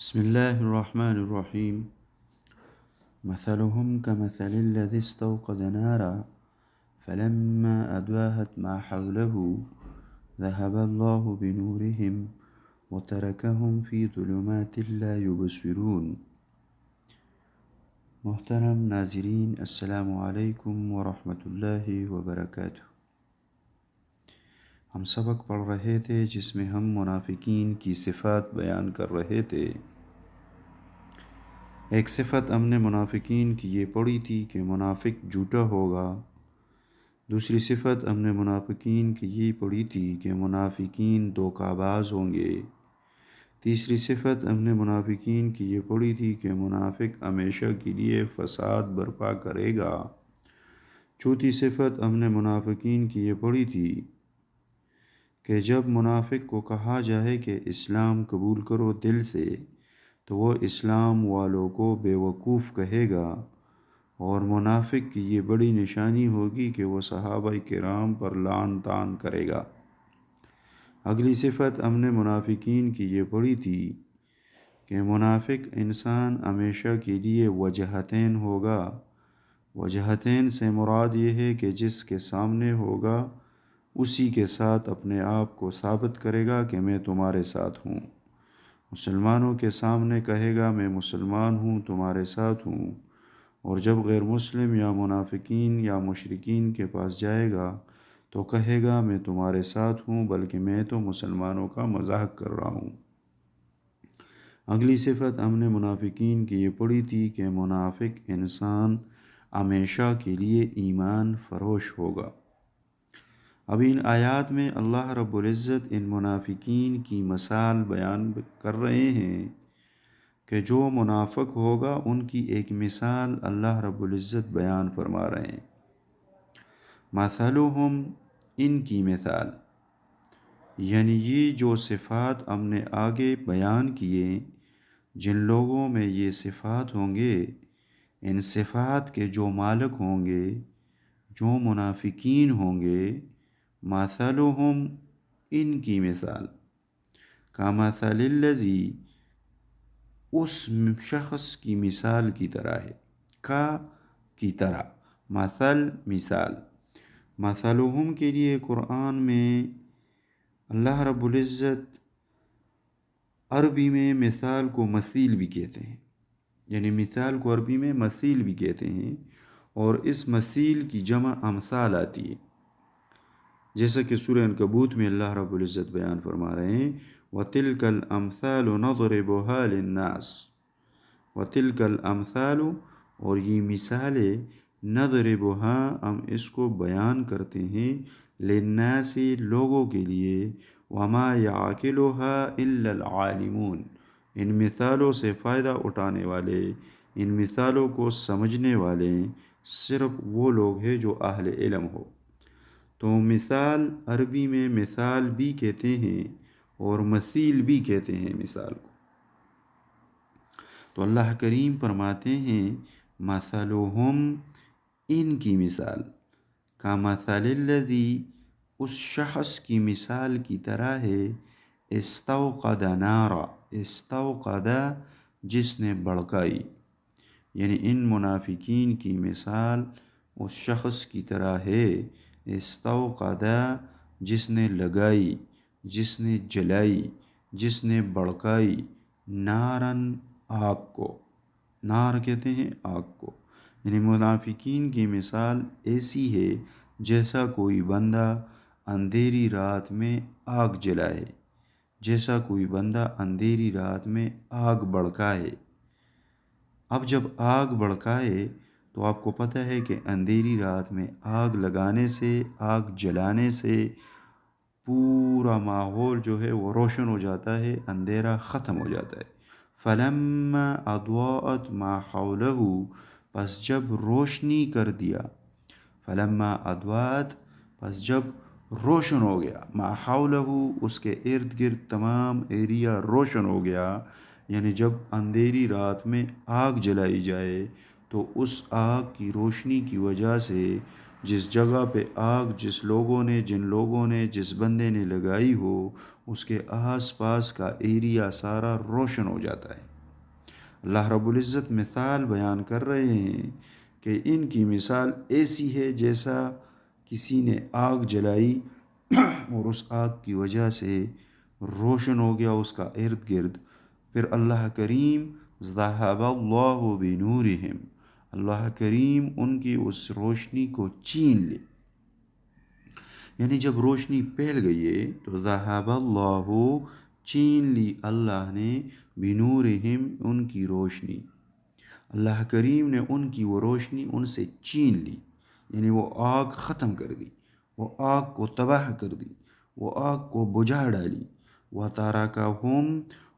بسم الله الرحمن الرحيم. مثلهم كمثل الذي استوقد نارا فلما أضاءت ما حوله ذهب الله بنورهم وتركهم في ظلمات لا يبصرون. محترم ناظرین، السلام علیکم ورحمۃ اللہ وبرکاتہ۔ ہم سبق پڑھ رہے تھے جس میں ہم منافقین کی صفات بیان کر رہے تھے۔ ایک صفت ہم نے منافقین کی یہ پڑھی تھی کہ منافق جھوٹا ہوگا۔ دوسری صفت ہم نے منافقین کی یہ پڑھی تھی کہ منافقین دھوکہ باز ہوں گے۔ تیسری صفت ہم نے منافقین کی یہ پڑھی تھی کہ منافق ہمیشہ کے لیے فساد برپا کرے گا۔ چوتھی صفت ہم نے منافقین کی یہ پڑھی تھی کہ جب منافق کو کہا جائے کہ اسلام قبول کرو دل سے تو وہ اسلام والوں کو بے وقوف کہے گا، اور منافق کی یہ بڑی نشانی ہوگی کہ وہ صحابہ کرام پر لعن طعن کرے گا۔ اگلی صفت ہم نے منافقین کی یہ پڑھی تھی کہ منافق انسان ہمیشہ کے لیے وجہتین ہوگا۔ وجہتین سے مراد یہ ہے کہ جس کے سامنے ہوگا اسی کے ساتھ اپنے آپ کو ثابت کرے گا کہ میں تمہارے ساتھ ہوں۔ مسلمانوں کے سامنے کہے گا میں مسلمان ہوں، تمہارے ساتھ ہوں، اور جب غیر مسلم یا منافقین یا مشرکین کے پاس جائے گا تو کہے گا میں تمہارے ساتھ ہوں، بلکہ میں تو مسلمانوں کا مذاق کر رہا ہوں۔ اگلی صفت ہم نے منافقین کی یہ پڑھی تھی کہ منافق انسان ہمیشہ کے لیے ایمان فروش ہوگا۔ اب ان آیات میں اللہ رب العزت ان منافقین کی مثال بیان کر رہے ہیں کہ جو منافق ہوگا ان کی ایک مثال اللہ رب العزت بیان فرما رہے ہیں۔ مثلہم، ان کی مثال، یعنی یہ جو صفات ہم نے آگے بیان کیے، جن لوگوں میں یہ صفات ہوں گے، ان صفات کے جو مالک ہوں گے، جو منافقین ہوں گے، مثلہم، ان کی مثال، کمثل الذی، اس شخص کی مثال کی طرح ہے، کی طرح، مثل مثال۔ مثلہم کے لیے قرآن میں اللہ رب العزت عربی میں مثال کو مثیل بھی کہتے ہیں، یعنی مثال کو عربی میں مثیل بھی کہتے ہیں، اور اس مثیل کی جمع امثال آتی ہے، جیسا کہ سورہ عنکبوت میں اللہ رب العزت بیان فرما رہے ہیں وَتِلْكَ الْأَمْثَالُ نَضْرِبُهَا لِلنَّاسِ۔ وَتِلْكَ الْأَمْثَالُ، اور یہ مثالیں، نَضْرِبُهَا، ہم اس کو بیان کرتے ہیں، لِلنَّاسِ، لوگوں کے لیے، وَمَا يَعْقِلُهَا إِلَّا الْعَالِمُونَ، ان مثالوں سے فائدہ اٹھانے والے، ان مثالوں کو سمجھنے والے صرف وہ لوگ ہیں جو اہل علم ہو۔ تو مثال عربی میں مثال بھی کہتے ہیں اور مثیل بھی کہتے ہیں مثال کو۔ تو اللہ کریم فرماتے ہیں مثلہم، ان کی مثال، کمثل الذی، اس شخص کی مثال کی طرح ہے، استوقد نارا، استوقد، جس نے بھڑکائی، یعنی ان منافقین کی مثال اس شخص کی طرح ہے، استوقد، جس نے لگائی، جس نے جلائی، جس نے بھڑکائی، نارن، آگ کو۔ نار کہتے ہیں آگ کو، یعنی منافقین کی مثال ایسی ہے جیسا کوئی بندہ اندھیری رات میں آگ جلائے، جیسا کوئی بندہ اندھیری رات میں آگ بھڑکائے۔ اب جب آگ بھڑکائے تو آپ کو پتہ ہے کہ اندھیری رات میں آگ لگانے سے، آگ جلانے سے پورا ماحول جو ہے وہ روشن ہو جاتا ہے، اندھیرا ختم ہو جاتا ہے۔ فَلَمَّا أَضْوَاءَتْ مَا حَوْلَهُ، پس جب روشنی کر دیا، فَلَمَّا أَضْوَاءَتْ، پس جب روشن ہو گیا، مَا حَوْلَهُ، اس کے ارد گرد تمام ایریا روشن ہو گیا، یعنی جب اندھیری رات میں آگ جلائی جائے تو اس آگ کی روشنی کی وجہ سے جس جگہ پہ آگ جن لوگوں نے جس بندے نے لگائی ہو اس کے آس پاس کا ایریا سارا روشن ہو جاتا ہے۔ اللہ رب العزت مثال بیان کر رہے ہیں کہ ان کی مثال ایسی ہے جیسا کسی نے آگ جلائی اور اس آگ کی وجہ سے روشن ہو گیا اس کا ارد گرد، پھر اللہ کریم ذہب اللہ بنورہم، اللہ کریم ان کی اس روشنی کو چھین لے، یعنی جب روشنی پھیل گئی ہے تو ذہب اللہ، چھین لی اللہ نے، بنورہم ان کی روشنی، اللہ کریم نے ان کی وہ روشنی ان سے چھین لی، یعنی وہ آگ ختم کر دی، وہ آگ کو تباہ کر دی، وہ آگ کو بجھا ڈالی، وَتَرَكَهُمْ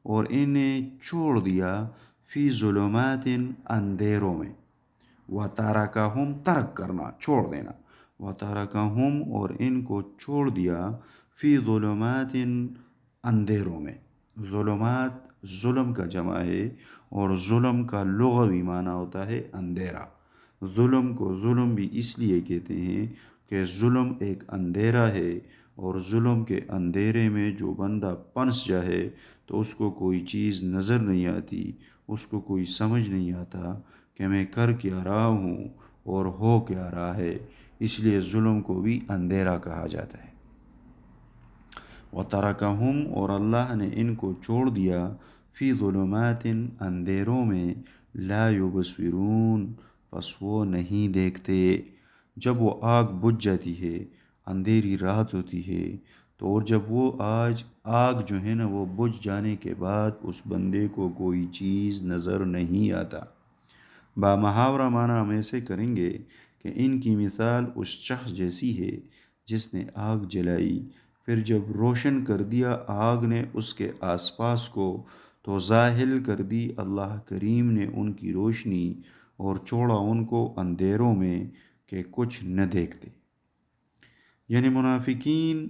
اور انہیں چھوڑ دیا، فی ظلمات اندھیروں میں، وَتَرَكَهُمْ ترک کرنا چھوڑ دینا، وَتَرَكَهُمْ اور ان کو چھوڑ دیا، فی ظلمات اندھیروں میں۔ ظلمات ظلم کا جمع ہے اور ظلم کا لغوی معنی ہوتا ہے اندھیرا۔ ظلم کو ظلم بھی اس لیے کہتے ہیں کہ ظلم ایک اندھیرا ہے، اور ظلم کے اندھیرے میں جو بندہ پنس جائے تو اس کو کوئی چیز نظر نہیں آتی، اس کو کوئی سمجھ نہیں آتا کہ میں کر کیا رہا ہوں اور ہو کیا رہا ہے، اس لیے ظلم کو بھی اندھیرا کہا جاتا ہے۔ وَتَرَكَهُمْ اور اللہ نے ان کو چھوڑ دیا، فی ظلمات اندھیروں میں، لا یبصرون پس وہ نہیں دیکھتے۔ جب وہ آگ بجھ جاتی ہے، اندھیری رات ہوتی ہے، تو اور جب وہ آگ جو ہے نا وہ بجھ جانے کے بعد اس بندے کو کوئی چیز نظر نہیں آتا۔ بامحاورہ معنی ہم ایسے کریں گے کہ ان کی مثال اس شخص جیسی ہے جس نے آگ جلائی، پھر جب روشن کر دیا آگ نے اس کے آس پاس کو، تو ظاہر کر دی اللہ کریم نے ان کی روشنی اور چھوڑا ان کو اندھیروں میں کہ کچھ نہ دیکھتے۔ یعنی منافقین،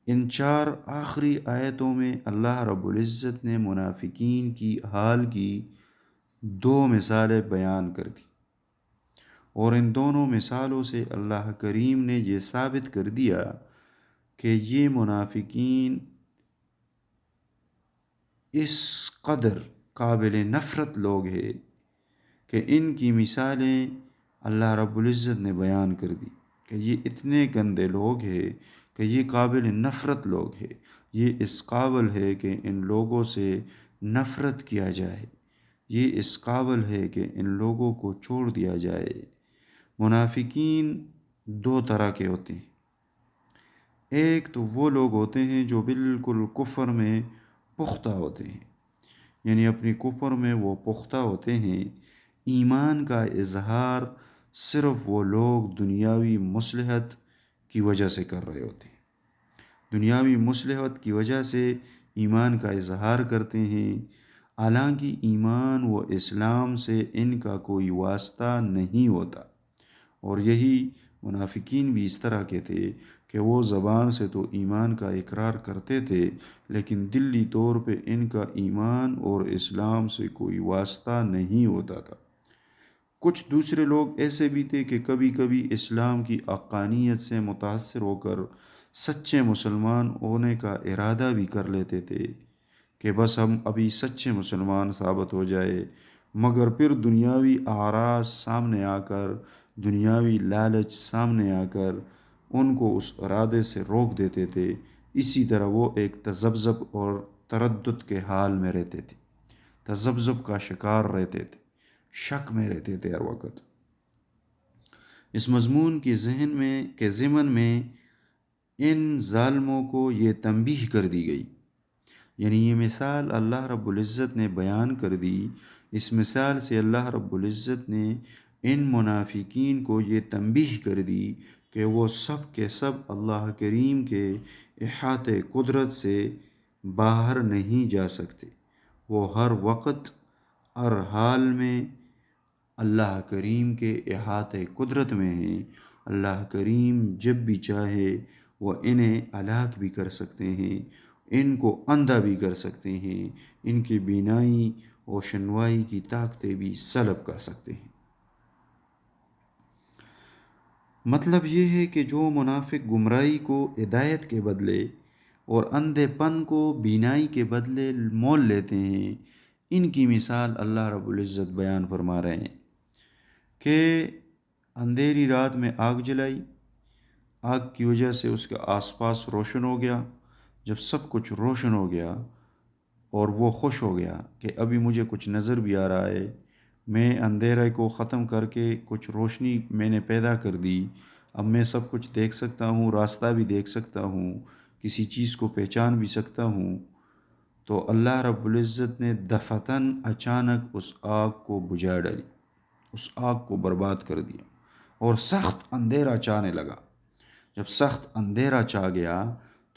ان 4 آخری آیتوں میں اللہ رب العزت نے منافقین کی حال کی 2 مثالیں بیان کر دی، اور ان دونوں مثالوں سے اللہ کریم نے یہ ثابت کر دیا کہ یہ منافقین اس قدر قابل نفرت لوگ ہیں کہ ان کی مثالیں اللہ رب العزت نے بیان کر دی کہ یہ اتنے گندے لوگ ہیں کہ یہ قابل نفرت لوگ ہیں، یہ اس قابل ہے کہ ان لوگوں سے نفرت کیا جائے، یہ اس قابل ہے کہ ان لوگوں کو چھوڑ دیا جائے۔ منافقین 2 طرح کے ہوتے ہیں، ایک تو وہ لوگ ہوتے ہیں جو بالکل کفر میں پختہ ہوتے ہیں، یعنی اپنی کفر میں وہ پختہ ہوتے ہیں، ایمان کا اظہار صرف وہ لوگ دنیاوی مصلحت کی وجہ سے کر رہے ہوتے ہیں، دنیاوی مصلحت کی وجہ سے ایمان کا اظہار کرتے ہیں، حالانکہ ایمان و اسلام سے ان کا کوئی واسطہ نہیں ہوتا۔ اور یہی منافقین بھی اس طرح کے تھے کہ وہ زبان سے تو ایمان کا اقرار کرتے تھے، لیکن دلی طور پہ ان کا ایمان اور اسلام سے کوئی واسطہ نہیں ہوتا تھا۔ کچھ دوسرے لوگ ایسے بھی تھے کہ کبھی کبھی اسلام کی حقانیت سے متاثر ہو کر سچے مسلمان ہونے کا ارادہ بھی کر لیتے تھے کہ بس ہم ابھی سچے مسلمان ثابت ہو جائے، مگر پھر دنیاوی اعراض سامنے آ کر، دنیاوی لالچ سامنے آ کر ان کو اس ارادے سے روک دیتے تھے۔ اسی طرح وہ ایک تذبذب اور تردد کے حال میں رہتے تھے، تذبذب کا شکار رہتے تھے، شک میں رہتے تھے ہر وقت۔ اس مضمون کے ضمن میں ان ظالموں کو یہ تنبیہ کر دی گئی، یعنی یہ مثال اللہ رب العزت نے بیان کر دی، اس مثال سے اللہ رب العزت نے ان منافقین کو یہ تنبیہ کر دی کہ وہ سب کے سب اللہ کریم کے احاطے قدرت سے باہر نہیں جا سکتے، وہ ہر وقت ہر حال میں اللہ کریم کے احاطے قدرت میں ہیں۔ اللہ کریم جب بھی چاہے وہ انہیں ہلاک بھی کر سکتے ہیں، ان کو اندھا بھی کر سکتے ہیں، ان کی بینائی اور شنوائی کی طاقتیں بھی سلب کر سکتے ہیں۔ مطلب یہ ہے کہ جو منافق گمراہی کو ہدایت کے بدلے اور اندھے پن کو بینائی کے بدلے مول لیتے ہیں، ان کی مثال اللہ رب العزت بیان فرما رہے ہیں کہ اندھیری رات میں آگ جلائی، آگ کی وجہ سے اس کے آس پاس روشن ہو گیا، جب سب کچھ روشن ہو گیا اور وہ خوش ہو گیا کہ ابھی مجھے کچھ نظر بھی آ رہا ہے، میں اندھیرے کو ختم کر کے کچھ روشنی میں نے پیدا کر دی، اب میں سب کچھ دیکھ سکتا ہوں، راستہ بھی دیکھ سکتا ہوں، کسی چیز کو پہچان بھی سکتا ہوں، تو اللہ رب العزت نے دفتن اچانک اس آگ کو بجھا ڈالی، اس آگ کو برباد کر دیا اور سخت اندھیرا چھانے لگا۔ جب سخت اندھیرا چھا گیا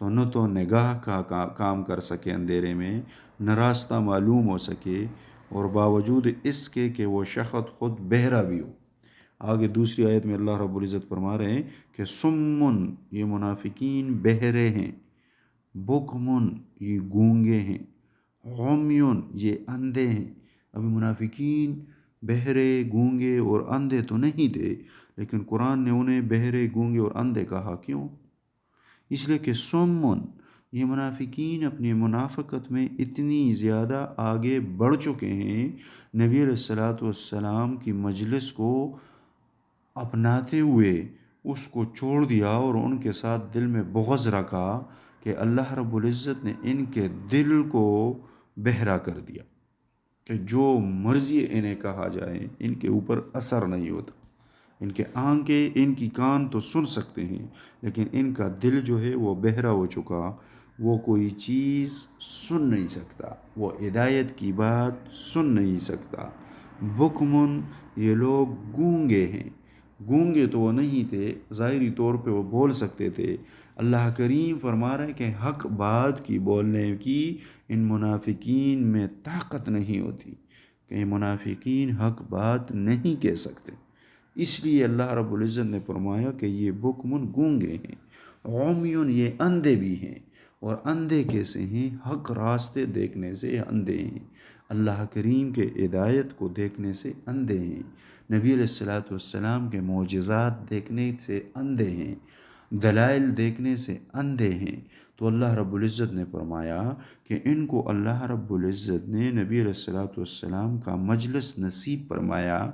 تو نہ تو نگاہ کا کام کر سکے اندھیرے میں، نہ راستہ معلوم ہو سکے، اور باوجود اس کے کہ وہ شخص خود بہرا بھی ہو۔ آگے دوسری آیت میں اللہ رب العزت فرما رہے ہیں کہ سمن، یہ منافقین بہرے ہیں، بکمن، یہ گونگے ہیں، عمیون، یہ اندھے ہیں۔ ابھی منافقین بہرے، گونگے اور اندھے تو نہیں تھے، لیکن قرآن نے انہیں بہرے، گونگے اور اندھے کہا کیوں؟ اس لیے کہ سمن، یہ منافقین اپنی منافقت میں اتنی زیادہ آگے بڑھ چکے ہیں، نبی علیہ الصلوۃ والسلام کی مجلس کو اپناتے ہوئے اس کو چھوڑ دیا اور ان کے ساتھ دل میں بغض رکھا کہ اللہ رب العزت نے ان کے دل کو بہرا کر دیا کہ جو مرضی انہیں کہا جائے ان کے اوپر اثر نہیں ہوتا۔ ان کے آنکھیں، ان کی کان تو سن سکتے ہیں، لیکن ان کا دل جو ہے وہ بہرا ہو چکا، وہ کوئی چیز سن نہیں سکتا، وہ ہدایت کی بات سن نہیں سکتا۔ بکمن، یہ لوگ گونگے ہیں، گونگے تو وہ نہیں تھے، ظاہری طور پہ وہ بول سکتے تھے۔ اللہ کریم فرما رہے ہیں کہ حق بات کی بولنے کی ان منافقین میں طاقت نہیں ہوتی، کہ یہ منافقین حق بات نہیں کہہ سکتے۔ اس لیے اللہ رب العزت نے فرمایا کہ یہ بکمن، گونگے ہیں، عمیون، یہ اندھے بھی ہیں۔ اور اندھے کیسے ہیں؟ حق راستے دیکھنے سے اندھے ہیں، اللہ کریم کے ہدایت کو دیکھنے سے اندھے ہیں، نبی علیہ الصلوۃ والسلام کے معجزات دیکھنے سے اندھے ہیں، دلائل دیکھنے سے اندھے ہیں۔ تو اللہ رب العزت نے فرمایا کہ ان کو اللہ رب العزت نے نبی علیہ الصلوۃ والسلام کا مجلس نصیب فرمایا۔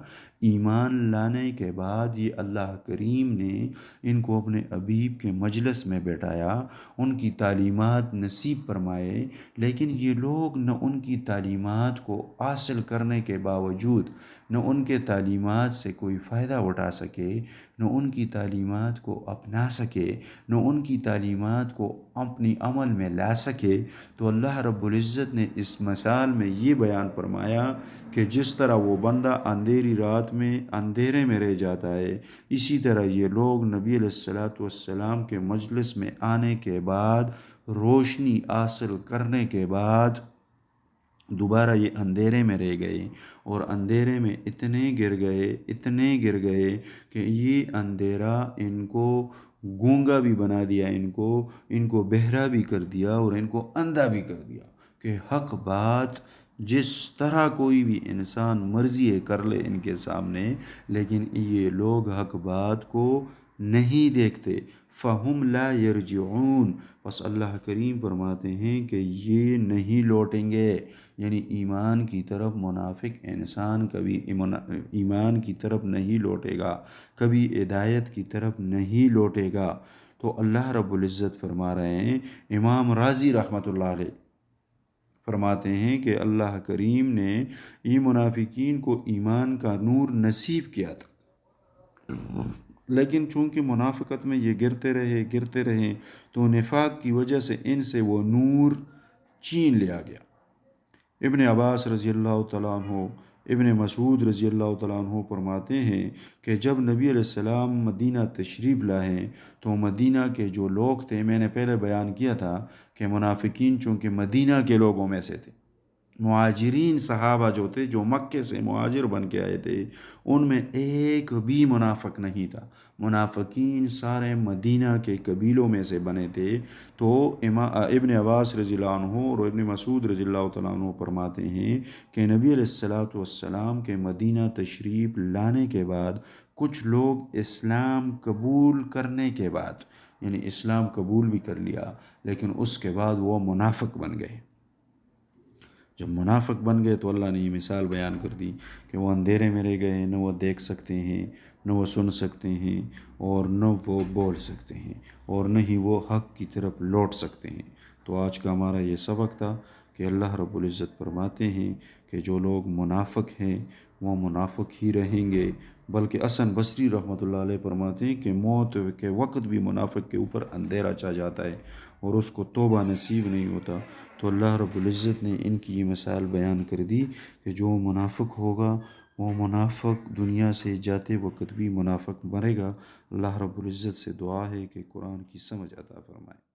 ایمان لانے کے بعد یہ اللہ کریم نے ان کو اپنے حبیب کے مجلس میں بیٹھایا، ان کی تعلیمات نصیب فرمائے، لیکن یہ لوگ نہ ان کی تعلیمات کو حاصل کرنے کے باوجود، نہ ان کے تعلیمات سے کوئی فائدہ اٹھا سکے، نہ ان کی تعلیمات کو اپنا سکے، نہ ان کی تعلیمات کو اپنی عمل میں لا سکے۔ تو اللہ رب العزت نے اس مثال میں یہ بیان فرمایا کہ جس طرح وہ بندہ اندھیری رات میں اندھیرے میں رہ جاتا ہے، اسی طرح یہ لوگ نبی علیہ الصلوۃ والسلام کے مجلس میں آنے کے بعد، روشنی حاصل کرنے کے بعد دوبارہ یہ اندھیرے میں رہ گئے، اور اندھیرے میں اتنے گر گئے کہ یہ اندھیرا ان کو گونگا بھی بنا دیا، ان کو بہرا بھی کر دیا اور ان کو اندھا بھی کر دیا کہ حق بات جس طرح کوئی بھی انسان مرضی ہے کر لے ان کے سامنے، لیکن یہ لوگ حق بات کو نہیں دیکھتے۔ فہم لا یرجعون، بس اللہ کریم فرماتے ہیں کہ یہ نہیں لوٹیں گے، یعنی ایمان کی طرف منافق انسان کبھی ایمان کی طرف نہیں لوٹے گا، کبھی ہدایت کی طرف نہیں لوٹے گا۔ تو اللہ رب العزت فرما رہے ہیں، امام راضی رحمۃ اللہ علیہ فرماتے ہیں کہ اللہ کریم نے یہ منافقین کو ایمان کا نور نصیب کیا تھا، لیکن چونکہ منافقت میں یہ گرتے رہے تو نفاق کی وجہ سے ان سے وہ نور چھین لیا گیا۔ ابن عباس رضی اللہ تعالیٰ عنہ، ابن مسعود رضی اللہ تعالیٰ عنہ فرماتے ہیں کہ جب نبی علیہ السلام مدینہ تشریف لائے تو مدینہ کے جو لوگ تھے، میں نے پہلے بیان کیا تھا کہ منافقین چونکہ مدینہ کے لوگوں میں سے تھے، مہاجرین صحابہ جو تھے، جو مکے سے مہاجر بن کے آئے تھے، ان میں ایک بھی منافق نہیں تھا، منافقین سارے مدینہ کے قبیلوں میں سے بنے تھے۔ تو ابن عباس رضی اللہ عنہ اور ابن مسعود رضی اللہ تعالیٰ عنہ فرماتے ہیں کہ نبی علیہ الصلوۃ والسلام کے مدینہ تشریف لانے کے بعد کچھ لوگ اسلام قبول کرنے کے بعد، یعنی اسلام قبول بھی کر لیا لیکن اس کے بعد وہ منافق بن گئے۔ جب منافق بن گئے تو اللہ نے یہ مثال بیان کر دی کہ وہ اندھیرے میں رہ گئے، نہ وہ دیکھ سکتے ہیں، نہ وہ سن سکتے ہیں، اور نہ وہ بول سکتے ہیں، اور نہ ہی وہ حق کی طرف لوٹ سکتے ہیں۔ تو آج کا ہمارا یہ سبق تھا کہ اللہ رب العزت فرماتے ہیں کہ جو لوگ منافق ہیں وہ منافق ہی رہیں گے، بلکہ حسن بصری رحمۃ اللہ علیہ فرماتے ہیں کہ موت کے وقت بھی منافق کے اوپر اندھیرا چھا جاتا ہے اور اس کو توبہ نصیب نہیں ہوتا۔ تو اللہ رب العزت نے ان کی یہ مثال بیان کر دی کہ جو منافق ہوگا وہ منافق دنیا سے جاتے وقت بھی منافق مرے گا۔ اللہ رب العزت سے دعا ہے کہ قرآن کی سمجھ عطا فرمائے۔